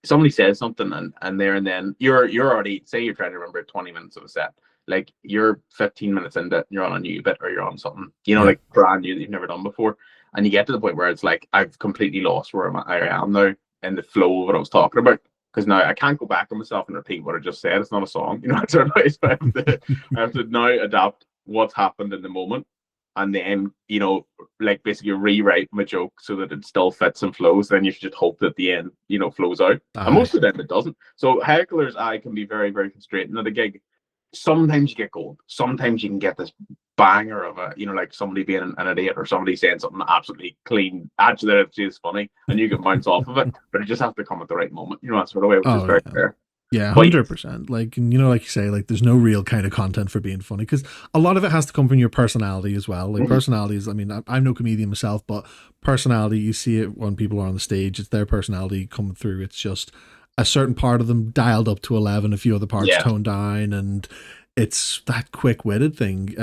[SPEAKER 2] somebody says something and there and then you're already, say you're trying to remember 20 minutes of a set, like you're 15 minutes into it, you're on a new bit or you're on something,
[SPEAKER 1] Yeah,
[SPEAKER 2] like brand new that you've never done before, and you get to the point where it's like I've completely lost where I am now in the flow of what I was talking about, because now I can't go back on myself and repeat what I just said. It's not a song, it's a nice. I have to now adapt what's happened in the moment, and then like basically rewrite my joke so that it still fits and flows. Then you should just hope that the end flows out, and
[SPEAKER 1] aye,
[SPEAKER 2] most of the time it doesn't. So hecklers, I can be very very frustrating at a gig. Sometimes you get gold, sometimes you can get this banger of a like somebody being an idiot or somebody saying something absolutely clean, actually that is funny, and you can bounce off of it, but it just has to come at the right moment, that sort of way, which is
[SPEAKER 1] oh
[SPEAKER 2] very
[SPEAKER 1] yeah.
[SPEAKER 2] fair.
[SPEAKER 1] Yeah,
[SPEAKER 2] But yeah.
[SPEAKER 1] 100%. Like, and like you say, like there's no real kind of content for being funny because a lot of it has to come from your personality as well. Like
[SPEAKER 2] Mhm.
[SPEAKER 1] personality is, I mean, I'm no comedian myself, but personality, you see it when people are on the stage. It's their personality coming through. It's just a certain part of them dialed up to 11, a few other parts
[SPEAKER 2] Yeah.
[SPEAKER 1] toned down, and it's that quick-witted thing.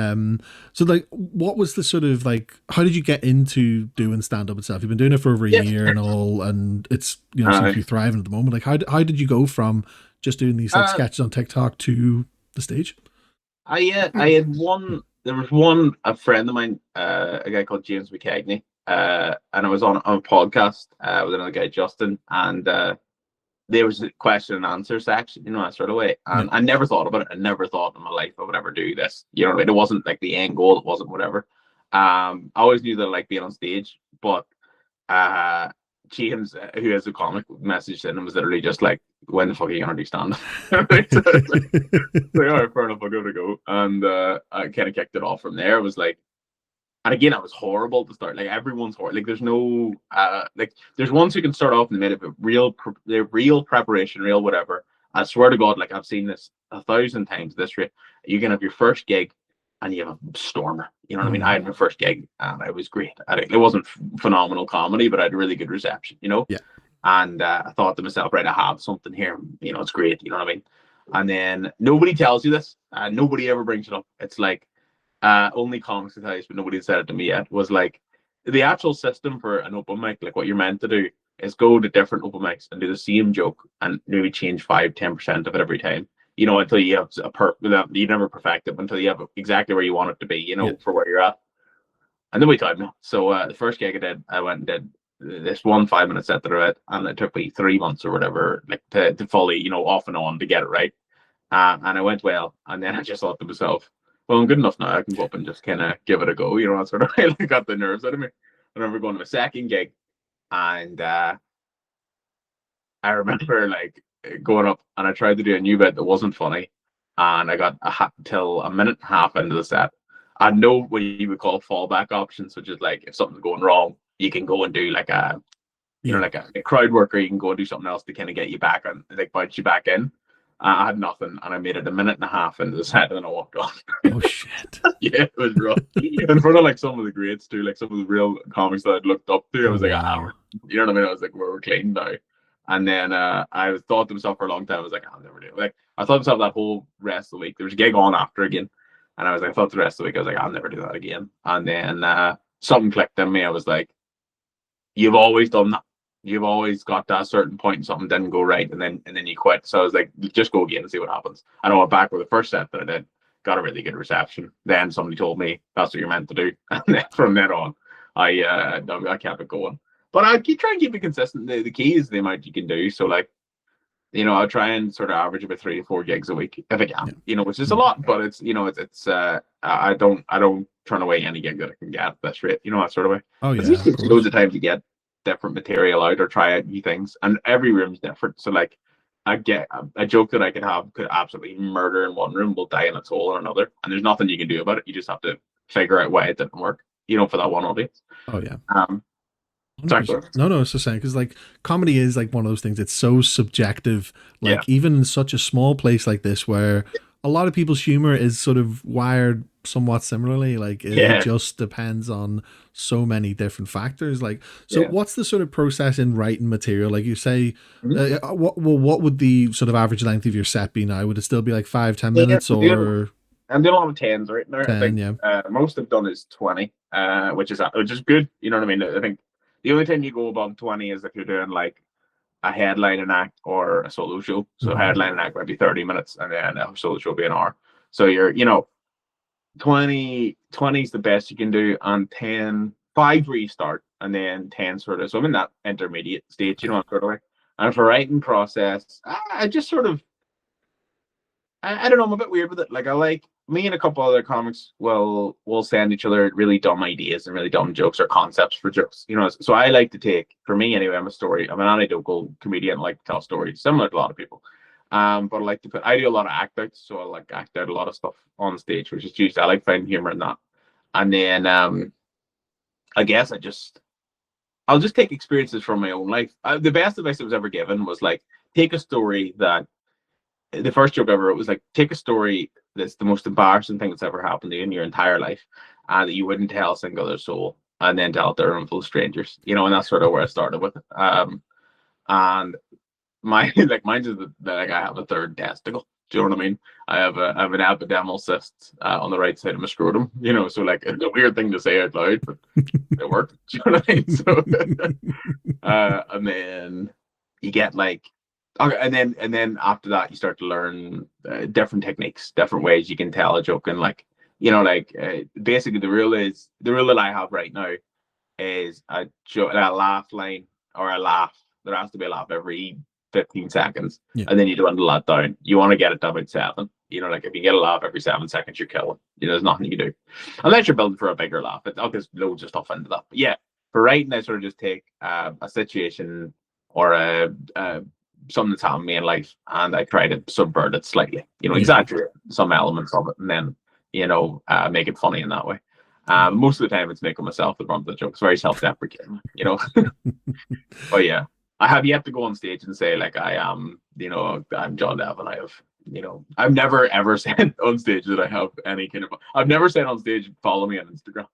[SPEAKER 1] So like, what was the sort of like? How did you get into doing stand-up itself? You've been doing it for over a
[SPEAKER 2] Yeah.
[SPEAKER 1] year and all, and it's seems
[SPEAKER 2] uh,
[SPEAKER 1] to be thriving at the moment. Like, how did you go from just doing these like
[SPEAKER 2] uh,
[SPEAKER 1] sketches on TikTok to the stage?
[SPEAKER 2] I had one. There was one, a friend of mine, a guy called James McKegney, and I was on a podcast with another guy, Justin, and there was a question and answer section, that sort of way.
[SPEAKER 1] Yeah.
[SPEAKER 2] And I never thought about it. I never thought in my life I would ever do this. You know what I mean? It wasn't like the end goal. It wasn't whatever. I always knew that I liked being on stage, but uh, James, who has a comic, message in and was literally just like, "When the fuck are you gonna do stand up?" Like, all right, fair enough, I'll give it a go. And I kind of kicked it off from there. It was like, and again, I was horrible to start. Like everyone's horrible. Like there's no like there's ones who can start off in the minute, but the real preparation, real whatever. I swear to God, like I've seen this 1,000 times. This rate, you can have your first gig, and you have a stormer. You know what I mean? I
[SPEAKER 1] Mm,
[SPEAKER 2] had my first gig, and it was great. It wasn't phenomenal comedy, but I had a really good reception.
[SPEAKER 1] yeah.
[SPEAKER 2] And I thought to myself, right, I have something here. It's great. You know what I mean? And then nobody tells you this. Nobody ever brings it up. It's like only comics to tell you, but nobody said it to me yet. Was like the actual system for an open mic. Like what you're meant to do is go to different open mics and do the same joke and maybe change 5-10% of it every time. Until you have you never perfect it until you have exactly where you want it to be.
[SPEAKER 1] Yeah.
[SPEAKER 2] For where you're at. And then we timed it. So the first gig I did, I went and did this one 5 minute set that I did, and it took me 3 months or whatever, like to fully, off and on to get it right. And I went well, and then I just thought to myself, well, I'm good enough now. I can go up and just kind of give it a go. That sort of way. Like, got the nerves out of me. I remember going to my second gig, and I remember like going up, and I tried to do a new bit that wasn't funny, and I got till a minute and a half into the set. I know what you would call fallback options, which is like if something's going wrong, you can go and do like
[SPEAKER 1] Yeah.
[SPEAKER 2] like a crowd worker. You can go and do something else to kind of get you back and like bounce you back in. I had nothing, and I made it a minute and a half into the set, and then I walked off.
[SPEAKER 1] Oh shit.
[SPEAKER 2] Yeah, it was rough. In front of like some of the greats too, like some of the real comics that I'd looked up to. I
[SPEAKER 1] Oh
[SPEAKER 2] was like,
[SPEAKER 1] wow.
[SPEAKER 2] you know what I mean? I was like, we're clean now. And then I thought to myself for a long time, I was like, I'll never do it. Like I thought to myself that whole rest of the week. There was a gig on after again, and I was like, I thought the rest of the week, I was like, I'll never do that again. And then something clicked in me. I was like, you've always done that. You've always got to a certain point and something didn't go right, and then you quit. So I was like, just go again and see what happens. And I went back with the first set that I did, got a really good reception. Then somebody told me that's what you're meant to do, and then from then on, I kept it going. But I keep trying to keep it consistent. The key is the amount you can do. So like, I'll try and sort of average about 3 to 4 gigs a week if I
[SPEAKER 1] Yeah.
[SPEAKER 2] can. Which is a lot, but it's I don't turn away any gig that I can get at this rate. That sort of way.
[SPEAKER 1] Oh
[SPEAKER 2] It's
[SPEAKER 1] yeah, of
[SPEAKER 2] usually
[SPEAKER 1] course.
[SPEAKER 2] loads of times you get different material out or try out new things, and every room's different. So like, I get a joke that I could absolutely murder in one room will die in its hole in another, and there's nothing you can do about it. You just have to figure out why it didn't work. For that one audience.
[SPEAKER 1] Oh yeah.
[SPEAKER 2] Um, sorry,
[SPEAKER 1] 100%. No, no, it's just saying because like comedy is like one of those things. It's so subjective.
[SPEAKER 2] yeah,
[SPEAKER 1] Like even in such a small place like this, where a lot of people's humor is sort of wired somewhat similarly. Like it
[SPEAKER 2] yeah,
[SPEAKER 1] just depends on so many different factors. Like, so
[SPEAKER 2] yeah.
[SPEAKER 1] what's the sort of process in writing material? Like you say,
[SPEAKER 2] Mhm.
[SPEAKER 1] what would the sort of average length of your set be now? Would it still be like 5-10 minutes
[SPEAKER 2] I'm doing
[SPEAKER 1] or
[SPEAKER 2] I'm doing a lot of tens right now. I
[SPEAKER 1] 10?
[SPEAKER 2] think
[SPEAKER 1] Yeah.
[SPEAKER 2] most I've done is 20, which is good. You know what I mean? I think the only time you go above 20 is if you're doing like a headlining act or a solo show. So
[SPEAKER 1] Hmm.
[SPEAKER 2] headlining act might be 30 minutes, and then a solo show will be an hour. So you're 20 is the best you can do, and 10 5 restart, and then 10 sort of. So I'm in that intermediate stage,
[SPEAKER 1] Okay.
[SPEAKER 2] sort of way. And for writing process, I just sort of I don't know. I'm a bit weird with it. Like I like me and a couple other comics will send each other really dumb ideas and really dumb jokes or concepts for jokes. So I like to take, for me anyway, I'm an anecdotal comedian. I like to tell stories, similar to a lot of people. But I like to I do a lot of act outs, so I like act out a lot of stuff on stage, which is usually I like finding humor in that. And then I guess I'll just take experiences from my own life. The best advice I was ever given was like take a story that the first joke I ever wrote was like, take a story that's the most embarrassing thing that's ever happened to you in your entire life, and that you wouldn't tell a single other soul, and then tell it to a room full of strangers. And that's sort of where I started with it. And my like mine's is that like I have a third testicle. Do you know what I mean? I have an epidermal cyst on the right side of my scrotum. So like it's a weird thing to say out loud, but it worked. Do you know what I mean? So and then you get like okay, and then after that you start to learn different techniques, different ways you can tell a joke, and like basically the rule that I have right now is a laugh line or a laugh. There has to be a laugh every 15 seconds,
[SPEAKER 1] Yeah.
[SPEAKER 2] and then you dwindle that down. You want to get it to about 7. Like if you get a laugh every 7 seconds, you're killing. There's nothing you can do unless you're building for a bigger laugh. I'll just loads of stuff into that. But yeah, for writing, I sort of just take a situation or something that's happened to me in life, and I try to subvert it slightly.
[SPEAKER 1] Yeah.
[SPEAKER 2] Exaggerate some elements of it, and then make it funny in that way. Most of the time, it's making myself the brunt of the joke. It's very self-deprecating. But yeah, I have yet to go on stage and say like I am, I'm John Devlin. I've never ever said on stage that I have any kind of. I've never said on stage, follow me on Instagram.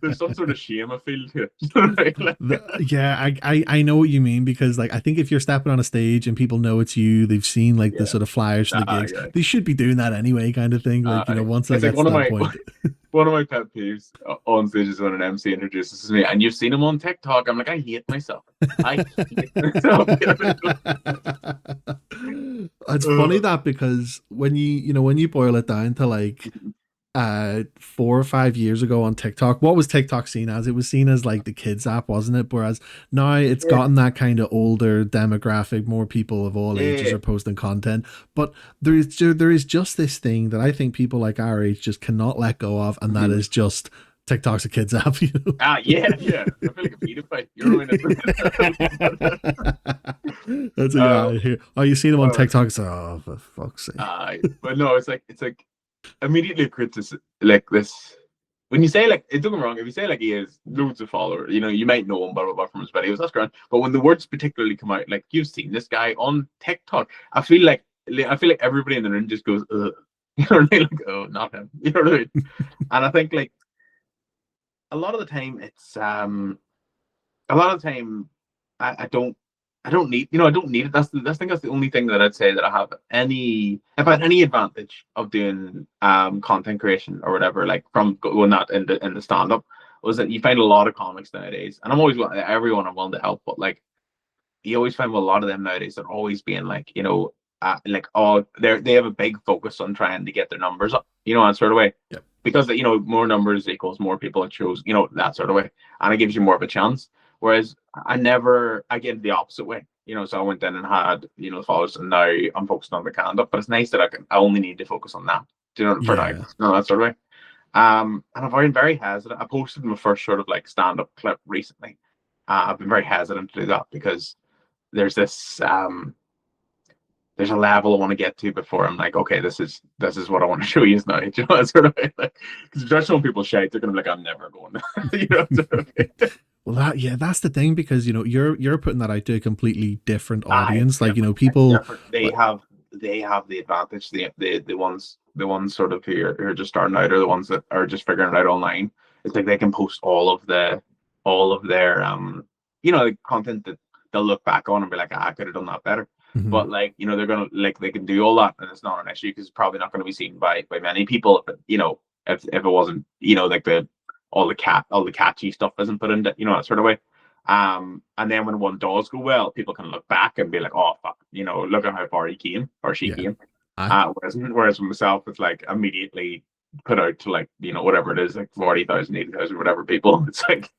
[SPEAKER 2] There's some sort of shame I feel to it.
[SPEAKER 1] Yeah, I know what you mean because like I think if you're stepping on a stage and people know it's you, they've seen like the
[SPEAKER 2] Yeah,
[SPEAKER 1] sort of flyers for the gigs,
[SPEAKER 2] yeah.
[SPEAKER 1] they should be doing that anyway, kind of thing. Like once that
[SPEAKER 2] It's like
[SPEAKER 1] gets
[SPEAKER 2] one
[SPEAKER 1] to
[SPEAKER 2] of
[SPEAKER 1] that
[SPEAKER 2] my
[SPEAKER 1] point.
[SPEAKER 2] one of my pet peeves on stage is when an MC introduces me, and you've seen him on TikTok. I'm like, I hate myself. I hate myself.
[SPEAKER 1] It's funny that because when you boil it down to like 4 or 5 years ago on TikTok. What was TikTok seen as? It was seen as like the kids app, wasn't it? Whereas now it's
[SPEAKER 2] Yeah,
[SPEAKER 1] gotten that kind of older demographic. More people of all ages
[SPEAKER 2] yeah.
[SPEAKER 1] are posting content. But there is just this thing that I think people like our age just cannot let go of, and that
[SPEAKER 2] Mhm.
[SPEAKER 1] is just TikTok's a kids app. You know.
[SPEAKER 2] Yeah, yeah. I feel like a pedophile. You're ruining it.
[SPEAKER 1] That's a
[SPEAKER 2] uh,
[SPEAKER 1] guy here. Oh, you seen him on
[SPEAKER 2] uh,
[SPEAKER 1] TikTok? It's like, oh, for fuck's sake.
[SPEAKER 2] but no, it's like immediately criticism like this. When you say like, don't get me wrong, if you say like he has loads of followers, you might know him blah blah blah from his videos. That's grand. But when the words particularly come out, like you've seen this guy on TikTok, I feel like everybody in the room just goes, ugh. You know what I mean? Like, oh, not him. You know what I mean? And I think like a lot of the time it's a lot of the time I don't need it. I think that's the only thing that I'd say that I have any if I had any advantage of doing content creation or whatever, like from going that in the stand up, was that you find a lot of comics nowadays, and everyone I'm willing to help, but like you always find with a lot of them nowadays they're always being like, like, oh, they have a big focus on trying to get their numbers up, that sort of way,
[SPEAKER 1] Yep.
[SPEAKER 2] because more numbers equals more people at shows, that sort of way, and it gives you more of a chance. Whereas I get the opposite way, so I went in and had the followers, and now I'm focused on the stand up, but it's nice that I only need to focus on that, for now,
[SPEAKER 1] Yeah.
[SPEAKER 2] that sort of way. And I've been very hesitant. I posted my first sort of like stand up clip recently. I've been very hesitant to do that because there's this there's a level I want to get to before I'm like, okay, this is what I want to show you now. That sort of way. Like, because if you show people shit, they're gonna be like, I'm never going. Sort of
[SPEAKER 1] Well, that's the thing, because you're putting that out to a completely different
[SPEAKER 2] it's
[SPEAKER 1] audience. Like,
[SPEAKER 2] different. It's
[SPEAKER 1] people.
[SPEAKER 2] different. They have the advantage. The ones sort of who are just starting out, or the ones that are just figuring it out online. It's like they can post all of their like content that they'll look back on and be like, I could have done that better.
[SPEAKER 1] Mhm.
[SPEAKER 2] But like, they're gonna like they can do all that, and it's not an issue because it's probably not going to be seen by many people if it wasn't like all the catchy stuff isn't put into that sort of way. And then when one does go well, people can look back and be like, oh fuck, look at how far he came or she
[SPEAKER 1] Yeah.
[SPEAKER 2] came.
[SPEAKER 1] I
[SPEAKER 2] Whereas with myself, it's like immediately put out to like whatever it is, like 40,000, 80,000, whatever people. It's like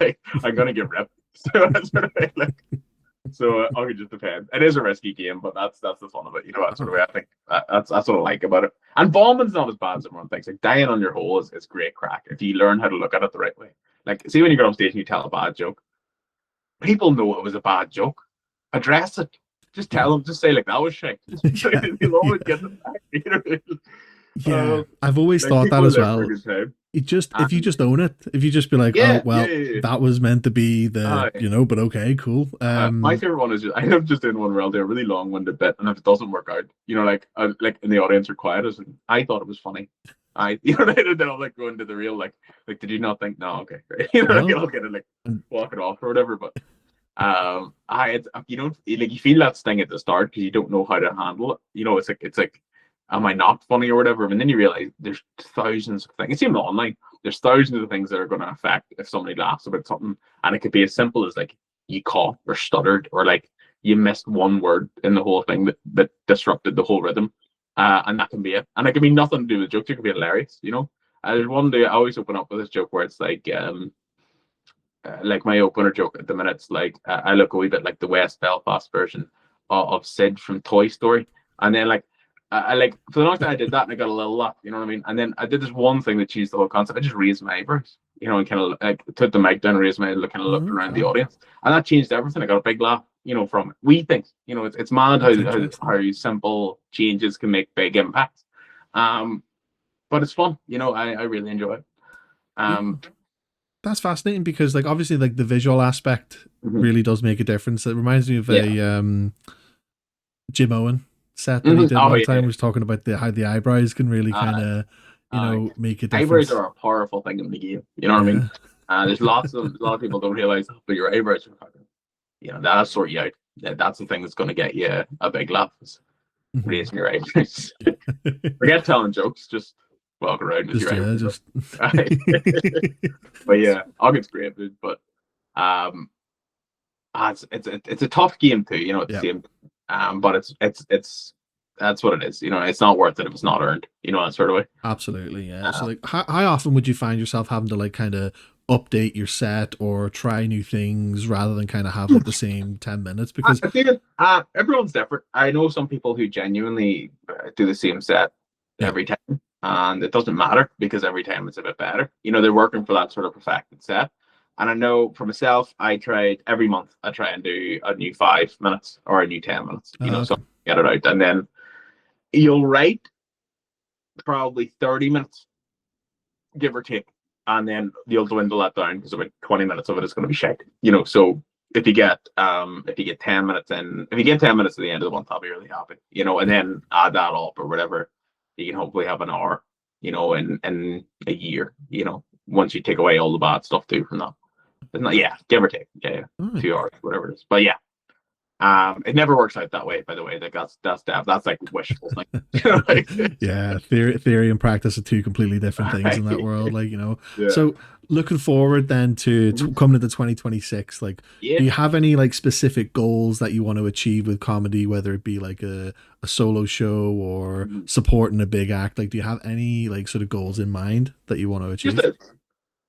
[SPEAKER 2] like I'm gonna get ripped. So that's sort of like. So I could just depend. It is a risky game, but that's the fun of it. That sort of way. I think that's what I like about it. And bombing's not as bad as everyone thinks. Like dying on your hole is great crack if you learn how to look at it the right way. Like, see, when you go on stage and you tell a bad joke, people know it was a bad joke. Address it. Just tell them. Just say like that was shit.
[SPEAKER 1] yeah.
[SPEAKER 2] You'll always get them back.
[SPEAKER 1] Yeah, I've always
[SPEAKER 2] Like
[SPEAKER 1] thought that
[SPEAKER 2] people are
[SPEAKER 1] as
[SPEAKER 2] there for a
[SPEAKER 1] well.
[SPEAKER 2] good time.
[SPEAKER 1] If you
[SPEAKER 2] And
[SPEAKER 1] just own it, if you just be like, oh
[SPEAKER 2] yeah, yeah,
[SPEAKER 1] well,
[SPEAKER 2] yeah,
[SPEAKER 1] that was meant to be
[SPEAKER 2] yeah.
[SPEAKER 1] but okay, cool.
[SPEAKER 2] My favorite one is I have just in one where I'll do a really long-winded bit, and if it doesn't work out, like in the audience are quiet, I thought it was funny. Then I'll like go into the real like did you not think? No, okay, great.
[SPEAKER 1] No,
[SPEAKER 2] I'll get it like walk it off or whatever. But you don't like you feel that sting at the start because you don't know how to handle it. It's like am I not funny or whatever? And then you realize there's thousands of things. It's even online. There's thousands of things that are going to affect if somebody laughs about something, and it could be as simple as like you coughed or stuttered or like you missed one word in the whole thing that disrupted the whole rhythm, and that can be it. And it can be nothing to do with the joke. It can be hilarious. There's one day I always open up with this joke where it's like my opener joke at the minute. It's like I look a wee bit like the West Belfast version of Sid from Toy Story, and then like I like for the long time I did that and I got a little laugh, you know what I mean? And then I did this one thing that changed the whole concept. I just raised my eyebrows, and kind of like took the mic down, raised my head, kind of looked around the
[SPEAKER 1] okay,
[SPEAKER 2] audience, and that changed everything. I got a big laugh, from it. Wee things, it's mad how,
[SPEAKER 1] that's
[SPEAKER 2] how
[SPEAKER 1] interesting.
[SPEAKER 2] how simple changes can make big impacts. Um, but it's fun, I really enjoy it.
[SPEAKER 1] Yeah,
[SPEAKER 2] Um,
[SPEAKER 1] that's fascinating because, like, obviously, like the visual aspect
[SPEAKER 2] mhm.
[SPEAKER 1] really does make a difference. It reminds me of
[SPEAKER 2] Yeah.
[SPEAKER 1] a Jim Owen set that he
[SPEAKER 2] Mhm.
[SPEAKER 1] did
[SPEAKER 2] Oh
[SPEAKER 1] one
[SPEAKER 2] yeah.
[SPEAKER 1] time. Was talking about how the eyebrows can really kind
[SPEAKER 2] Uh,
[SPEAKER 1] of
[SPEAKER 2] uh,
[SPEAKER 1] make a
[SPEAKER 2] Eyebrows
[SPEAKER 1] difference.
[SPEAKER 2] are a powerful thing in the game. You know what I mean?
[SPEAKER 1] Yeah.
[SPEAKER 2] There's a lot of people don't realize, but your eyebrows are fucking, that'll sort you out. That's the thing that's going to get you a big laugh. Is
[SPEAKER 1] Mhm.
[SPEAKER 2] raising your eyebrows. Forget telling jokes. Just walk around with
[SPEAKER 1] Just
[SPEAKER 2] your
[SPEAKER 1] yeah,
[SPEAKER 2] eyebrows
[SPEAKER 1] just
[SPEAKER 2] up. But yeah, August great, dude. But um, it's a tough game too. At the
[SPEAKER 1] yeah.
[SPEAKER 2] same. But it's that's what it is. You know, it's not worth it if it's not earned. You know, that sort of way.
[SPEAKER 1] Absolutely, yeah. So
[SPEAKER 2] Uh,
[SPEAKER 1] like, how often would you find yourself having to like kind of update your set or try new things rather than kind of have like the same 10 minutes? Because
[SPEAKER 2] I think everyone's different. I know some people who genuinely do the same set
[SPEAKER 1] yeah,
[SPEAKER 2] every time, and it doesn't matter because every time it's a bit better. You know, they're working for that sort of perfected set. And I know for myself, I tried every month. I try and do a new 5 minutes or a new 10 minutes. You know, so
[SPEAKER 1] okay,
[SPEAKER 2] get it out, and then you'll write probably 30 minutes, give or take, and then you'll dwindle that down because about 20 minutes of it is going to be shite. You know, so if you get 10 minutes in, if you get 10 minutes at the end of the month, I'll be really happy. You know, and
[SPEAKER 1] yeah.
[SPEAKER 2] then add that up or whatever, you can hopefully have an hour. You know, in a year. You know, once you take away all the bad stuff too from that. It's not, yeah, give or take, yeah,
[SPEAKER 1] All right.
[SPEAKER 2] 2 hours, whatever it is. But yeah, it never works out that way. By the way, like that's like wishful thing. Like,
[SPEAKER 1] Yeah, theory and practice are two completely different things in that world. Like,
[SPEAKER 2] yeah.
[SPEAKER 1] so looking forward then to coming into 2026, like, do
[SPEAKER 2] Yeah.
[SPEAKER 1] you have any like specific goals that you want to achieve with comedy, whether it be like a solo show or supporting a big act? Like, do you have any like sort of goals in mind that you want to
[SPEAKER 2] Just
[SPEAKER 1] achieve?
[SPEAKER 2] a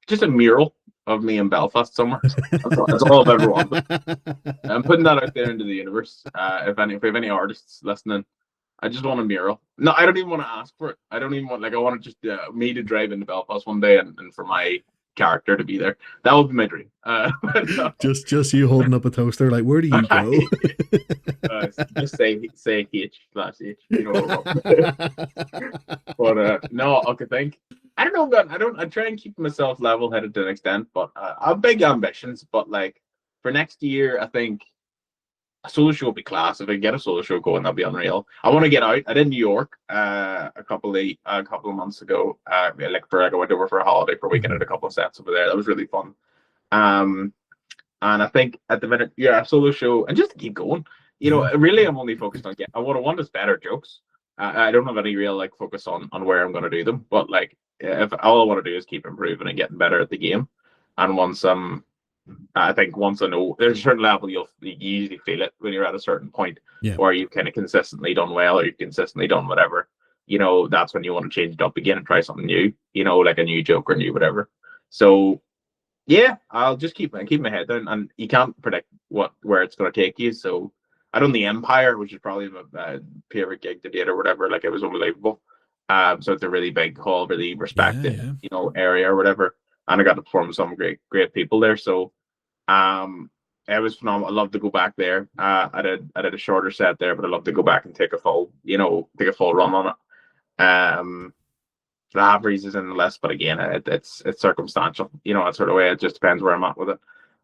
[SPEAKER 2] just a mural of me in Belfast somewhere. That's all I've ever wanted. I'm putting that out there into the universe. If we have any artists listening, I just want a mural. No, I don't even want to ask for it. I don't even want, like, I want to just me to drive into Belfast one day and for my character to be there. That would be my dream. But no,
[SPEAKER 1] Just you holding up a toaster, like, where do you go?
[SPEAKER 2] just say H/H. You know. But no, okay, think. I don't know. I try and keep myself level headed to an extent, but I have big ambitions. But like for next year, I think a solo show will be class. If I get a solo show going, that'll be unreal. I want to get out. I did New York a couple of months ago. I went over for a holiday for a week and did a couple of sets over there. That was really fun. Um, and I think at the minute, yeah, a solo show and just to keep going. You
[SPEAKER 1] Yeah.
[SPEAKER 2] know, really, I'm only focused on what I want is better jokes. I don't have any real like focus on where I'm going to do them, but like if all I want to do is keep improving and getting better at the game, and I think once I know there's a certain level you usually feel it when you're at a certain point
[SPEAKER 1] Yeah.
[SPEAKER 2] where you've kind of consistently done well or you've consistently done whatever. You know, that's when you want to change it up again and try something new. You know, like a new joke or new whatever. So yeah, I'll just keep my head down, and you can't predict where it's going to take you. So I done the Empire, which is probably my favorite gig to date or whatever. Like it was unbelievable. So it's a really big hall, really
[SPEAKER 1] Yeah.
[SPEAKER 2] respected,
[SPEAKER 1] Yeah.
[SPEAKER 2] area or whatever. And I got to perform with some great people there. So um, it was phenomenal. I love to go back there. I did a shorter set there, but I love to go back and take a full run on it. Lavery's is in the list, but again, it's circumstantial. You know, that sort of way. It just depends where I'm at with it.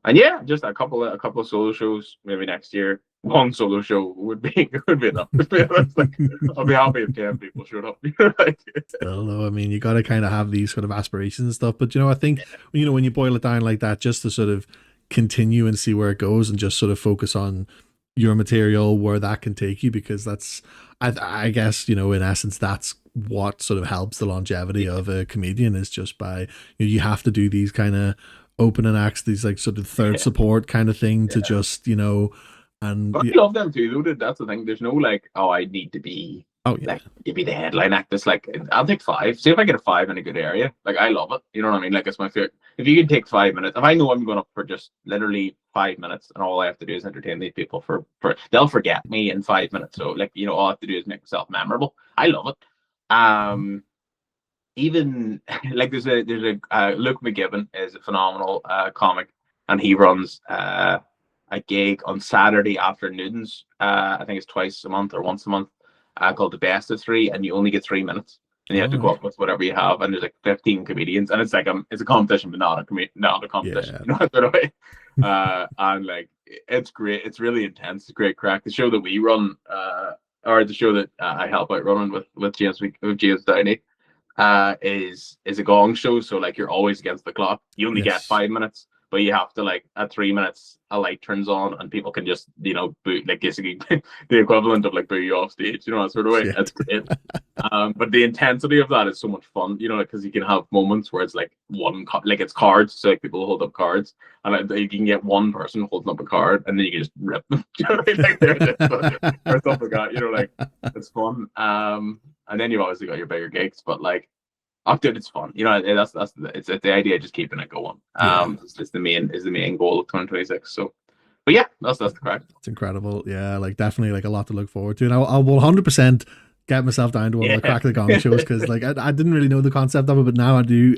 [SPEAKER 2] And yeah, just a couple of solo shows maybe next year. One solo show would be enough. To be honest, like, I'll be happy if 10 people showed up. Like,
[SPEAKER 1] Still, though, I mean, you got to kind of have these sort of aspirations and stuff. But I think when you boil it down like that, just to sort of continue and see where it goes, and just sort of focus on your material where that can take you, because that's, I guess, in essence, that's what sort of helps the longevity of a comedian, is just by you have to do these kind of opening acts, these like sort of third
[SPEAKER 2] yeah,
[SPEAKER 1] support kind of thing to
[SPEAKER 2] yeah.
[SPEAKER 1] just and
[SPEAKER 2] But I love them too, though. That's the thing. There's no like, oh, I need to be
[SPEAKER 1] oh yeah,
[SPEAKER 2] like you be the headline act. It's like I'll take five. See if I get a five in a good area. Like I love it. You know what I mean? Like it's my favorite. If you can take 5 minutes, if I know I'm going up for just literally 5 minutes, and all I have to do is entertain these people for they'll forget me in 5 minutes. So like all I have to do is make myself memorable. I love it. Even like there's a Luke McGibbon is a phenomenal comic, and he runs a gig on Saturday afternoons. I think it's twice a month or once a month, called the Best of Three, and you only get 3 minutes, and you have
[SPEAKER 1] all
[SPEAKER 2] to go
[SPEAKER 1] right,
[SPEAKER 2] up with whatever you have. And there's like 15 comedians, and it's a competition, but not a competition.
[SPEAKER 1] yeah,
[SPEAKER 2] You know, sort of way. And like it's great. It's really intense. It's great crack. The show that we run, or the show that I help out running with James Downey, is a gong show. So like you're always against the clock. You only get
[SPEAKER 1] yes,
[SPEAKER 2] 5 minutes, but you have to like at 3 minutes a light turns on and people can just boo, like basically the equivalent of like boo you off stage, that sort of way.
[SPEAKER 1] Shit.
[SPEAKER 2] That's great. But the intensity of that is so much fun, because you can have moments where it's like like it's cards, so like people hold up cards, and you can get one person holding up a card, and then you can just rip them, like or stuff like that. Like it's fun. And then you've obviously got your bigger gigs, but like, oh, dude, it's fun. That's it's the idea of just keeping it going. It's the main goal of 2026. So, but yeah, that's the crack.
[SPEAKER 1] It's incredible. Yeah, like definitely like a lot to look forward to, and I will 100% get myself down to one of the Crack of the Gong shows, because like I didn't really know the concept of it, but now I do.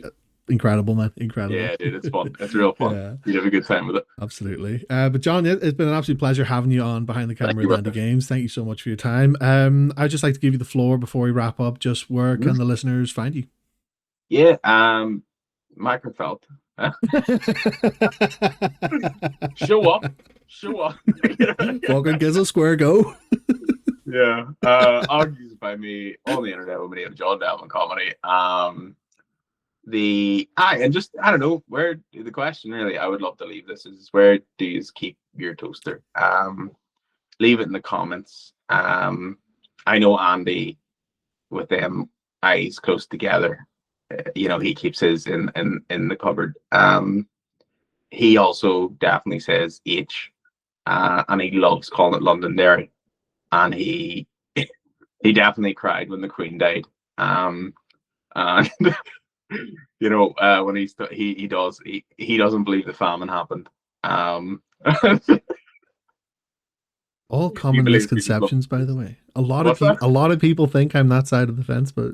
[SPEAKER 1] Incredible, man. Incredible.
[SPEAKER 2] Yeah, dude, it's fun. It's real fun. Yeah. You'd have a good time with it.
[SPEAKER 1] Absolutely. But John, it's been an absolute pleasure having you on Behind the Camera with Andy Games. Thank you so much for your time. I'd just like to give you the floor before we wrap up. Just where can the listeners find you?
[SPEAKER 2] Yeah, Microfelt. Show up.
[SPEAKER 1] Fucking Gizzle Square, go.
[SPEAKER 2] Yeah. I'll use by me on the internet with my name, John Devlin Comedy. And just I don't know where the question really I would love to leave this is, where do you keep your toaster? Leave it in the comments. I know Andy, with them eyes close together, he keeps his in the cupboard. He also definitely says H, and he loves calling it Londonderry, and he definitely cried when the Queen died. And when he doesn't believe the famine happened.
[SPEAKER 1] All common misconceptions, by the way. A lot of people think I'm that side of the fence, but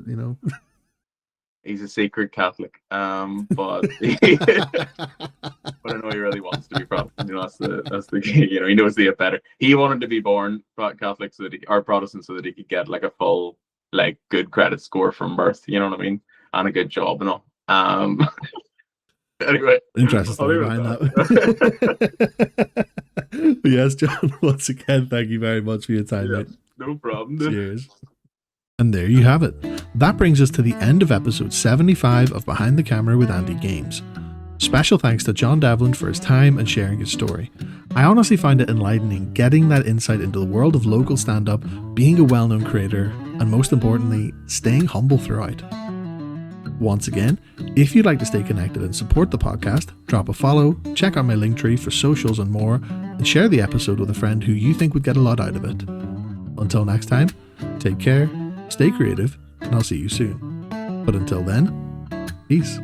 [SPEAKER 2] he's a secret Catholic. But but I know he really wants to be Protestant. That's the he knows the better. He wanted to be born Catholic or Protestant so that he could get like a full like good credit score from birth. You know what I mean? And a good job and all. Anyway,
[SPEAKER 1] interesting story behind that. Yes, John, once again, thank you very much for your time, mate.
[SPEAKER 2] No problem.
[SPEAKER 1] Cheers. And there you have it. That brings us to the end of episode 75 of Behind the Camera with Andy Games. Special thanks to John Devlin for his time and sharing his story. I honestly find it enlightening getting that insight into the world of local stand-up, being a well-known creator, and most importantly, staying humble throughout. Once again, if you'd like to stay connected and support the podcast, drop a follow, check out my Linktree for socials and more, and share the episode with a friend who you think would get a lot out of it. Until next time, take care, stay creative, and I'll see you soon. But until then, peace.